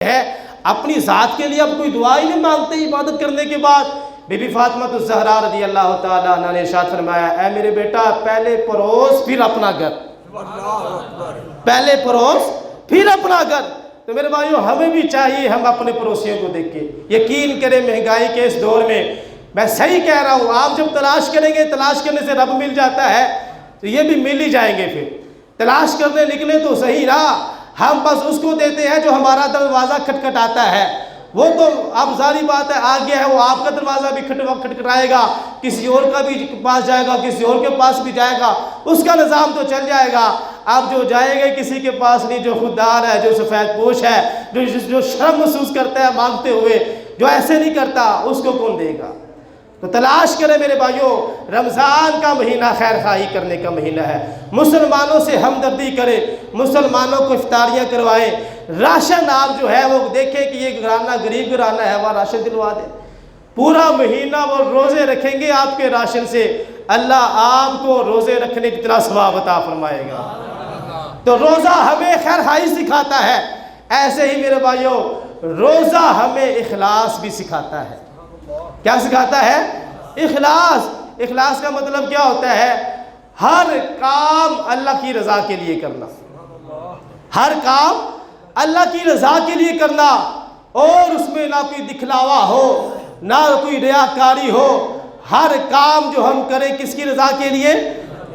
ہیں اپنی ذات کے لیے اب کوئی دعا ہی نہیں مانگتے عبادت کرنے کے بعد۔ بی بی فاطمہ الزہرا رضی اللہ تعالیٰ عنہ نے ارشاد فرمایا، اے میرے بیٹا پہلے پروس پھر اپنا گھر، پہلے پروس پھر اپنا گھر۔ تو میرے بھائیوں ہمیں بھی چاہیے ہم اپنے پڑوسیوں کو دیکھ کے، یقین کریں مہنگائی کے اس دور میں صحیح کہہ رہا ہوں، آپ جب تلاش کریں گے، تلاش کرنے سے رب مل جاتا ہے تو یہ بھی مل ہی جائیں گے۔ پھر تلاش کرنے نکلے تو صحیح نا، ہم بس اس کو دیتے ہیں جو ہمارا دروازہ کھٹکھٹاتا ہے، وہ تو اب ظاہری بات ہے آ گیا ہے، وہ آپ کا دروازہ بھی کھٹکھٹائے گا، کسی اور کا بھی پاس جائے گا، کسی اور کے پاس بھی جائے گا، اس کا نظام تو چل جائے گا۔ اب جو جائے گا کسی کے پاس نہیں، جو خوددار ہے، جو سفید پوش ہے، جو شرم محسوس کرتا ہے مانگتے ہوئے، جو ایسے نہیں کرتا، اس کو کون دے گا؟ تو تلاش کریں میرے بھائیوں، رمضان کا مہینہ خیر خواہی کرنے کا مہینہ ہے، مسلمانوں سے ہمدردی کریں، مسلمانوں کو افطاریاں کروائیں، راشن آپ جو ہے وہ دیکھیں کہ یہ گھرانہ غریب گھرانہ ہے، وہ راشن دلوا دیں، پورا مہینہ وہ روزے رکھیں گے آپ کے راشن سے، اللہ آپ کو روزے رکھنے کتنا ثواب عطا فرمائے گا۔ تو روزہ ہمیں خیر خواہی سکھاتا ہے، ایسے ہی میرے بھائیوں روزہ ہمیں اخلاص بھی سکھاتا ہے۔ کیا سکھاتا ہے؟ اخلاص۔ اخلاص کا مطلب کیا ہوتا ہے؟ ہر کام اللہ کی رضا کے لیے کرنا، ہر کام اللہ کی رضا کے لیے کرنا، اور اس میں نہ کوئی دکھلاوا ہو، نہ کوئی ریاکاری ہو، ہر کام جو ہم کریں کس کی رضا کے لیے؟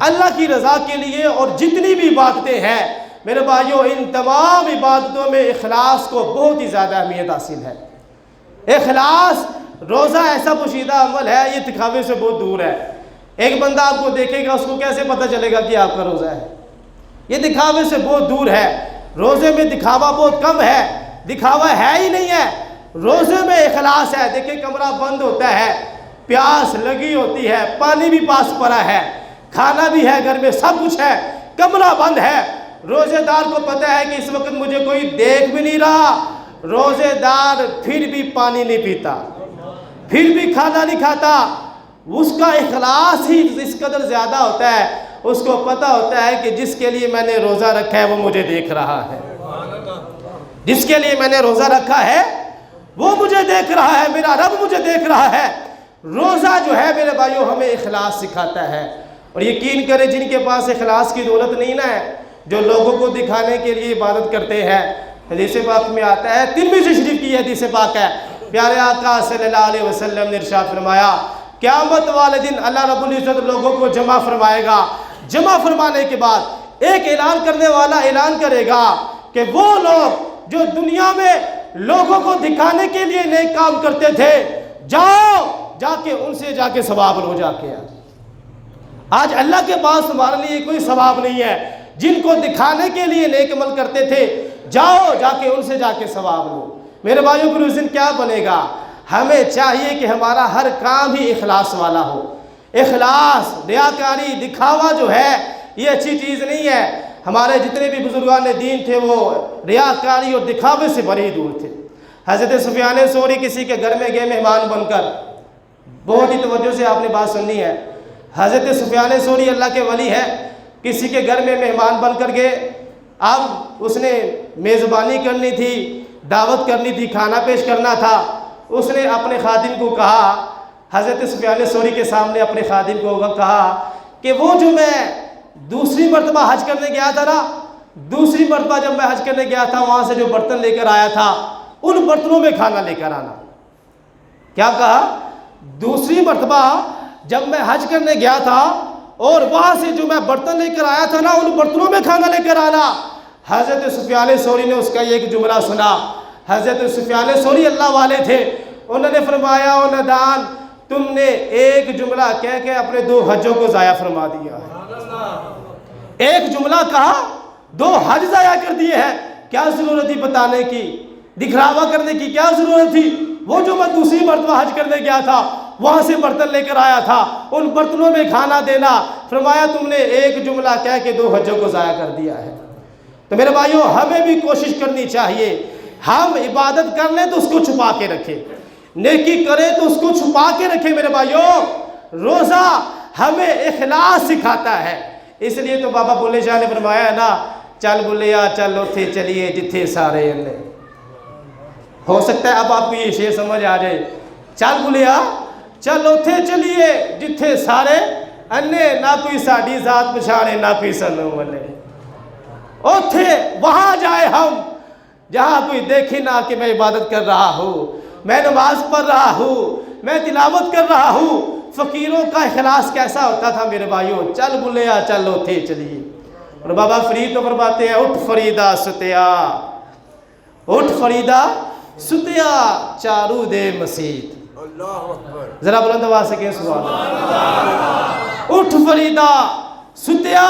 اللہ کی رضا کے لیے۔ اور جتنی بھی عبادتیں ہیں میرے بھائیوں، ان تمام عبادتوں میں اخلاص کو بہت ہی زیادہ اہمیت حاصل ہے۔ اخلاص، روزہ ایسا پوشیدہ عمل ہے، یہ دکھاوے سے بہت دور ہے۔ ایک بندہ آپ کو دیکھے گا، اس کو کیسے پتہ چلے گا کہ آپ کا روزہ ہے؟ یہ دکھاوے سے بہت دور ہے۔ روزے میں دکھاوا بہت کم ہے، دکھاوا ہے ہی نہیں ہے، روزے میں اخلاص ہے۔ دیکھیں کمرہ بند ہوتا ہے، پیاس لگی ہوتی ہے، پانی بھی پاس پڑا ہے، کھانا بھی ہے گھر میں، سب کچھ ہے، کمرہ بند ہے، روزے دار کو پتہ ہے کہ اس وقت مجھے کوئی دیکھ بھی نہیں رہا، روزے دار پھر بھی پانی نہیں پیتا، پھر بھی کھانا نہیں کھاتا۔ اس کا اخلاص ہی اس قدر زیادہ ہوتا ہے، اس کو پتہ ہوتا ہے کہ جس کے لیے میں نے روزہ رکھا ہے وہ مجھے دیکھ رہا ہے، جس کے لیے میں نے روزہ رکھا ہے وہ مجھے دیکھ رہا ہے، میرا رب مجھے دیکھ رہا ہے۔ روزہ جو ہے میرے بھائیوں ہمیں اخلاص سکھاتا ہے۔ اور یقین کریں جن کے پاس اخلاص کی دولت نہیں نا ہے، جو لوگوں کو دکھانے کے لیے عبادت کرتے ہیں، حدیث پاک میں آتا ہے، ترمذی شریف کی حدیث پاک ہے، پیارے آقا صلی اللہ علیہ وسلم نے ارشاد فرمایا، قیامت والے دن اللہ رب العزت لوگوں کو جمع فرمائے گا، جمع فرمانے کے بعد ایک اعلان کرنے والا اعلان کرے گا کہ وہ لوگ جو دنیا میں لوگوں کو دکھانے کے لیے نیک کام کرتے تھے، جاؤ جا کے ان سے جا کے ثواب لو جا کے۔ آج اللہ کے پاس تمہارے لیے کوئی ثواب نہیں ہے، جن کو دکھانے کے لیے نیک عمل کرتے تھے، جاؤ جا کے ان سے جا کے ثواب لو۔ میرے بھائیوں پھر اس دن کیا بنے گا؟ ہمیں چاہیے کہ ہمارا ہر کام ہی اخلاص والا ہو۔ اخلاص، ریاکاری، دکھاوا جو ہے یہ اچھی چیز نہیں ہے۔ ہمارے جتنے بھی بزرگان دین تھے وہ ریاکاری اور دکھاوے سے بڑے دور تھے۔ حضرت سفیان ثوری کسی کے گھر میں گئے مہمان بن کر، بہت ہی توجہ سے آپ نے بات سننی ہے۔ حضرت سفیان ثوری اللہ کے ولی ہے، کسی کے گھر میں مہمان بن کر گئے، اب اس نے میزبانی کرنی تھی، دعوت کرنی تھی، کھانا پیش کرنا تھا۔ اس نے اپنے خادم کو کہا، حضرت سفیان ثوری کے سامنے اپنے خادم کو کہا کہ وہ جو میں دوسری مرتبہ حج کرنے گیا تھا نا، دوسری مرتبہ جب میں حج کرنے گیا تھا وہاں سے جو برتن لے کر آیا تھا ان برتنوں میں کھانا لے کر آنا۔ کیا کہا؟ دوسری مرتبہ جب میں حج کرنے گیا تھا اور وہاں سے جو میں برتن لے کر آیا تھا نا ان برتنوں میں کھانا لے کر آنا۔ حضرت سفیان ثوری نے اس کا ایک جملہ سنا۔ حضرت سفیان ثوری اللہ والے تھے، انہوں نے فرمایا، او ندان، تم نے ایک جملہ کہہ کے اپنے 2 حجوں کو ضائع فرما دیا ہے۔ ایک جملہ کہا، 2 حج ضائع کر دیے ہیں۔ کیا ضرورت تھی بتانے کی، دکھلاوا کرنے کی کیا ضرورت تھی؟ وہ جو میں دوسری مرتبہ حج کرنے گیا تھا وہاں سے برتن لے کر آیا تھا، ان برتنوں میں کھانا دینا، فرمایا تم نے ایک جملہ کہہ کے 2 حجوں کو ضائع کر دیا ہے۔ تو میرے بھائیوں ہمیں بھی کوشش کرنی چاہیے، ہم عبادت کر لیں تو اس کو چھپا کے رکھیں، نیکی کریں تو اس کو چھپا کے رکھیں۔ میرے بھائیوں روزہ ہمیں اخلاص سکھاتا ہے، اس لیے تو بابا بلے شاہ نے فرمایا ہے نا، چل بلیا چل اوتھے چلیے جتھے سارے نے، ہو سکتا ہے اب آپ کو یہ شعر سمجھ آ جائے. چل بولیا چل اوتھے چلیے جتھے سارے انے نہ کوئی ساڈی ذات پچھانے نہ کوئی سنوں والے. اوتھے وہاں جائے ہم جہاں کوئی دیکھے نہ کہ میں عبادت کر رہا ہوں, میں نماز پڑھ رہا ہوں, میں تلاوت کر رہا ہوں. فقیروں کا اخلاص کیسا ہوتا تھا میرے بھائیوں. چل بولیا چل اوتھے چلیے. اور بابا فرید تو فرماتے ہیں اٹھ فریدا ستیا, اٹھ فریدا ستیا چارو دے مسیت. ذرا بلند آواز سے کہیں سبحان اللہ. اٹھ فریدا ستیا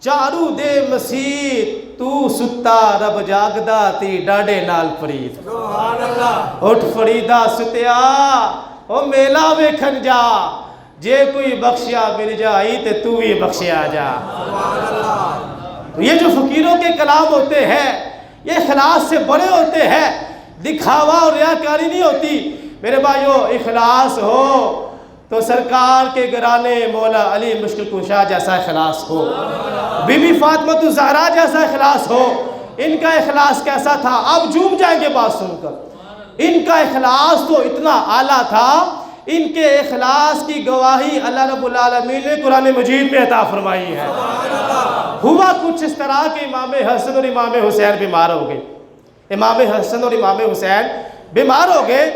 چارو دے مسیت, تو ستا رب جاگدا تی ڈاڈے نال فرید. اٹھ فریدا ستیا او میلا ویکھن جا, جے کوئی بخشیا مل جائی تے تو بھی بخشیا جا. یہ جو فقیروں کے کلام ہوتے ہیں یہ اخلاص سے بڑے ہوتے ہیں, دکھاوا اور ریاکاری نہیں ہوتی. میرے بھائیو اخلاص ہو تو سرکار کے گھرانے مولا علی مشکل کشا جیسا اخلاص ہو, بی بی فاطمہ الزہرا جیسا اخلاص ہو. ان کا اخلاص کیسا تھا آپ جھوم جائیں گے بات سن کر. ان کا اخلاص تو اتنا اعلیٰ تھا, ان کے اخلاص کی گواہی اللہ رب العالمین نے قرآن مجید میں عطا فرمائی ہے. ہوا کچھ اس طرح کہ امام حسن اور امام حسین بیمار ہو گئے. امام حسن اور امام حسین بیمار ہو گئے.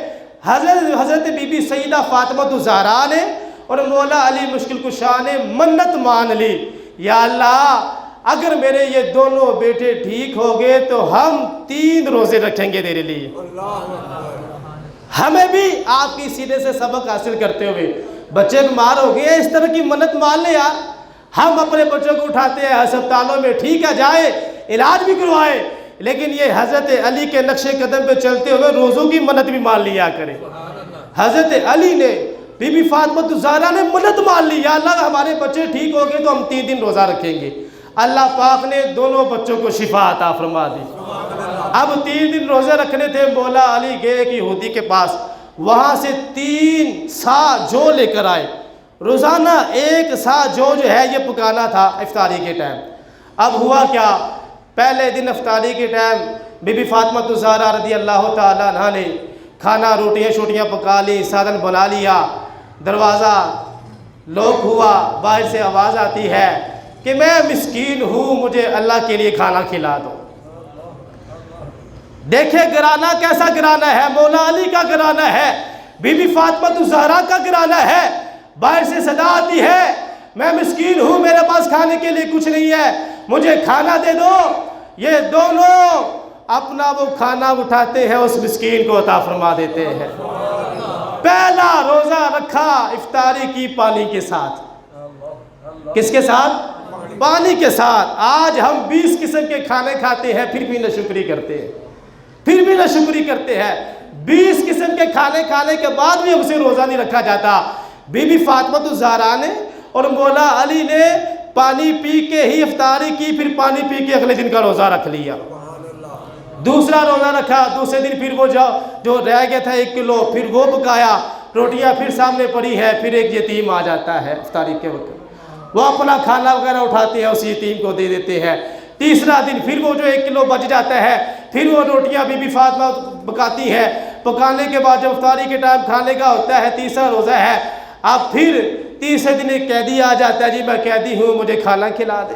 حضرت بی بی سیدہ فاطمہ الزہرا نے اور مولا علی مشکل کشا نے منت مان لی, یا اللہ اگر میرے یہ دونوں بیٹے ٹھیک ہو گئے تو ہم 3 روزے رکھیں گے تیرے لیے. ہمیں بھی آپ کی سینے سے سبق حاصل کرتے ہوئے, بچے بیمار ہو گئے اس طرح کی منت مان لے یار. ہم اپنے بچوں کو اٹھاتے ہیں ہسپتالوں میں, ٹھیک ہے جائے علاج بھی کروائے, لیکن یہ حضرت علی کے نقش قدم پہ چلتے ہوئے روزوں کی منت بھی مان لیا کرے. حضرت علی نے بی بی فاطمہ الزہرا نے منت مان لی, یا اللہ ہمارے بچے ٹھیک ہو گئے تو ہم 3 دن روزہ رکھیں گے. اللہ پاک نے دونوں بچوں کو شفا عطا فرما دی. اب 3 دن روزے رکھنے تھے. مولا علی گئے ایک یہودی کے پاس, وہاں سے 3 سا جو لے کر آئے. روزانہ 1 سا جو ہے یہ پکانا تھا افطاری کے ٹائم. اب ہوا کیا, پہلے دن افطاری کے ٹائم بی بی فاطمہ الزہرا رضی اللہ تعالیٰ عنہ نے کھانا روٹیاں شوٹیاں پکا لی, سادن بنا لیا. دروازہ لوک ہوا, باہر سے آواز آتی ہے کہ میں مسکین ہوں, مجھے اللہ کے لیے کھانا کھلا دو. دیکھیں گھرانہ کیسا گھرانہ ہے, مولا علی کا گھرانہ ہے, بی بی فاطمہ الزہرا کا گھرانہ ہے. باہر سے صدا آتی ہے میں مسکین ہوں, میرے پاس کھانے کے لیے کچھ نہیں ہے, مجھے کھانا دے دو. یہ دونوں اپنا وہ کھانا اٹھاتے ہیں اس مسکین کو عطا فرما دیتے ہیں. پہلا روزہ رکھا افطاری کی پانی کے ساتھ. کس کے ساتھ؟ پانی کے ساتھ. آج ہم 20 قسم کے کھانے کھاتے ہیں پھر بھی ناشکری کرتے ہیں, پھر بھی ناشکری کرتے ہیں. 20 قسم کے کھانے کھانے کے بعد بھی ہم سے روزہ نہیں رکھا جاتا. بی بی فاطمہ الزہرا نے اور مولا علی نے پانی پی کے ہی افطاری کی, پھر پانی پی کے اگلے دن کا روزہ رکھ لیا. دوسرا روزہ رکھا, دوسرے دن پھر وہ جو رہ گیا تھا 1 کلو پھر وہ پکایا, روٹیاں پھر سامنے پڑی ہے, پھر ایک یتیم آ جاتا ہے افطاری کے وقت, وہ اپنا کھانا وغیرہ اٹھاتے ہیں اس یتیم کو دے دیتے ہیں. تیسرا دن پھر وہ جو 1 کلو بچ جاتا ہے, پھر وہ روٹیاں بی بی فاطمہ پکاتی ہے. پکانے کے بعد جب افطاری کے ٹائم کھانے کا ہوتا ہے, تیسرا روزہ ہے, اب پھر تیسرے دن ایک قیدی آ جاتا ہے, جی میں قیدی ہوں مجھے کھانا کھلا دے.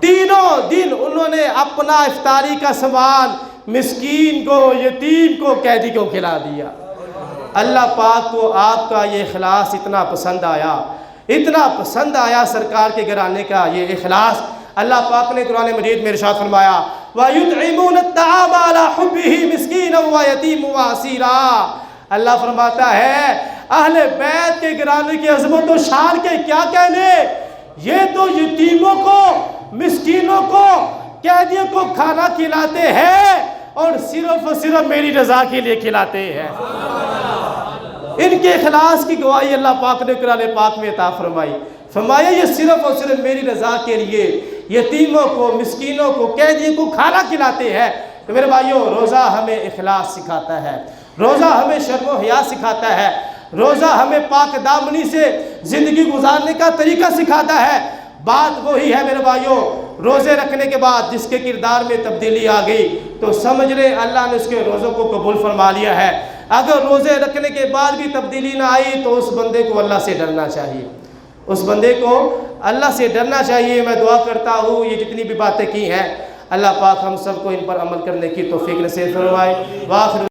تینوں دن انہوں نے اپنا افطاری کا سامان مسکین کو, یتیم کو, قیدی کو کھلا دیا. اللہ پاک کو آپ کا یہ اخلاص اتنا پسند آیا, اتنا پسند آیا سرکار کے گھرانے کا یہ اخلاص. اللہ پاک نے قرآن مجید میں ارشاد فرمایا وَيُطْعِمُونَ الطَّعَامَ عَلَىٰ حُبِّهِ مِسْكِينًا وَيَتِيمًا وَأَسِيرًا. اللہ فرماتا ہے اہل بیت کے گھرانے کی عظمت و شان کے کیا کہنے, یہ تو یتیموں کو, مسکینوں کو, قیدیوں کو کھانا کھلاتے ہیں اور صرف میری رضا کے لیے کھلاتے ہیں. ان کے اخلاص کی گواہی اللہ پاک نے قرآن پاک میں عطا فرمائی. فرمایا یہ صرف اور صرف میری رضا کے لیے یتیموں کو, مسکینوں کو, قیدیوں کو کھانا کھلاتے ہیں. تو میرے بھائیوں روزہ ہمیں اخلاص سکھاتا ہے, روزہ ہمیں شرم و حیا سکھاتا ہے, روزہ ہمیں پاک دامنی سے زندگی گزارنے کا طریقہ سکھاتا ہے. بات وہی ہے میرے بھائیوں, روزے رکھنے کے بعد جس کے کردار میں تبدیلی آ گئی تو سمجھ لیں اللہ نے اس کے روزوں کو قبول فرما لیا ہے۔ اگر روزے رکھنے کے بعد بھی تبدیلی نہ آئی تو اس بندے کو اللہ سے ڈرنا چاہیے، اس بندے کو اللہ سے ڈرنا چاہیے۔ میں دعا کرتا ہوں یہ جتنی بھی باتیں کی ہیں اللہ پاک ہم سب کو ان پر عمل کرنے کی توفیق نصیب فرمائے۔ وآخر